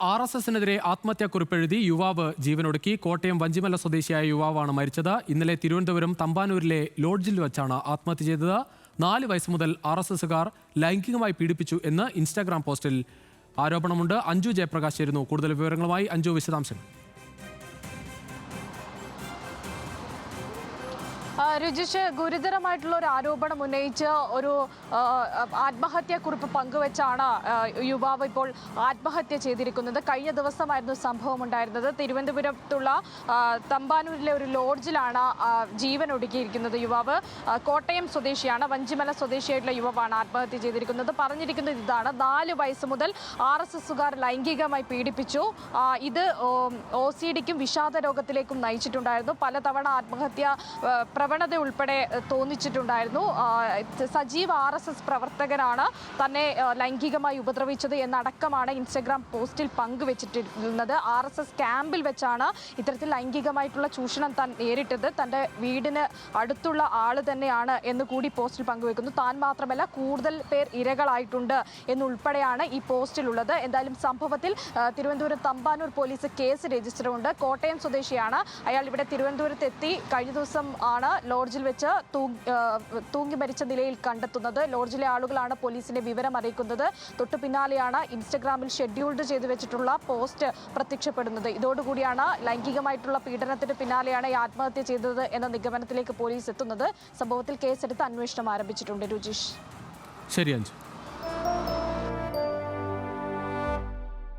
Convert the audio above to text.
RSSനെതിരെ ആത്മഹത്യാക്കുറിപ്പെഴുതി യുവാവ് ജീവനൊടുക്കി. കോട്ടയം വഞ്ചിമല സ്വദേശിയായ യുവാവാണ് മരിച്ചത്. ഇന്നലെ തിരുവനന്തപുരം തമ്പാനൂരിലെ ലോഡ്ജിൽ വെച്ചാണ് ആത്മഹത്യ ചെയ്തത്. 4 വയസ്സ് മുതൽ RSSകാർ ലൈംഗികമായി പീഡിപ്പിച്ചു എന്ന് ഇൻസ്റ്റാഗ്രാം പോസ്റ്റിൽ ആരോപണമുണ്ട്. അഞ്ജു ജയപ്രകാശ് ആയിരുന്നു കൂടുതൽ വിവരങ്ങളുമായി. അഞ്ജു, വിശദാംശങ്ങൾ. രുചിഷ്, ഗുരുതരമായിട്ടുള്ള ഒരു ആരോപണം ഉന്നയിച്ച് ഒരു ആത്മഹത്യാക്കുറിപ്പ് പങ്കുവെച്ചാണ് യുവാവ് ഇപ്പോൾ ആത്മഹത്യ ചെയ്തിരിക്കുന്നത്. കഴിഞ്ഞ ദിവസമായിരുന്നു സംഭവം ഉണ്ടായിരുന്നത്. തിരുവനന്തപുരത്തുള്ള തമ്പാനൂരിലെ ഒരു ലോഡ്ജിലാണ് ജീവൻ ഒടുക്കിയിരിക്കുന്നത് യുവാവ്. കോട്ടയം സ്വദേശിയാണ്, വഞ്ചിമല സ്വദേശിയായിട്ടുള്ള യുവാവാണ് ആത്മഹത്യ ചെയ്തിരിക്കുന്നത്. പറഞ്ഞിരിക്കുന്നത് ഇതാണ്: 4 വയസ്സ് മുതൽ RSSകാർ ലൈംഗികമായി പീഡിപ്പിച്ചു. ഇത് OCDക്കും വിഷാദ രോഗത്തിലേക്കും നയിച്ചിട്ടുണ്ടായിരുന്നു. പലതവണ ആത്മഹത്യ പ്രവണത ഉൾപ്പെടെ തോന്നിച്ചിട്ടുണ്ടായിരുന്നു. സജീവ RSS പ്രവർത്തകനാണ് തന്നെ ലൈംഗികമായി ഉപദ്രവിച്ചത് എന്നടക്കമാണ് ഇൻസ്റ്റഗ്രാം പോസ്റ്റിൽ പങ്കുവച്ചിട്ടിരുന്നത്. RSS ക്യാമ്പിൽ വെച്ചാണ് ഇത്തരത്തിൽ ലൈംഗികമായിട്ടുള്ള ചൂഷണം താൻ നേരിട്ടത്. തൻ്റെ വീടിന് അടുത്തുള്ള ആൾ തന്നെയാണ് എന്ന് കൂടി പോസ്റ്റിൽ പങ്കുവെക്കുന്നു. താൻ മാത്രമല്ല, കൂടുതൽ പേർ ഇരകളായിട്ടുണ്ട് എന്നുൾപ്പെടെയാണ് ഈ പോസ്റ്റിലുള്ളത്. എന്തായാലും സംഭവത്തിൽ തിരുവനന്തപുരം തമ്പാനൂർ പോലീസ് കേസ് രജിസ്റ്ററുണ്ട്. കോട്ടയം സ്വദേശിയാണ് അയാൾ. ഇവിടെ തിരുവനന്തപുരത്തെത്തി കഴിഞ്ഞ ദിവസം ആണ് ലോഡ്ജിൽ വെച്ച് തൂങ്ങി മരിച്ച നിലയിൽ കണ്ടെത്തുന്നത്. ലോഡ്ജിലെ ആളുകളാണ് പോലീസിനെ വിവരം അറിയിക്കുന്നത്. തൊട്ടു പിന്നാലെയാണ് ഇൻസ്റ്റഗ്രാമിൽ ഷെഡ്യൂൾഡ് ചെയ്തു വെച്ചിട്ടുള്ള പോസ്റ്റ് പ്രത്യക്ഷപ്പെടുന്നത്. ഇതോടുകൂടിയാണ് ലൈംഗികമായിട്ടുള്ള പീഡനത്തിന് പിന്നാലെയാണ് ഈ ആത്മഹത്യ ചെയ്തത് എന്ന നിഗമനത്തിലേക്ക് പോലീസ് എത്തുന്നത്. സംഭവത്തിൽ കേസെടുത്ത് അന്വേഷണം ആരംഭിച്ചിട്ടുണ്ട്. രുചീഷ്. ശരി അഞ്ജു.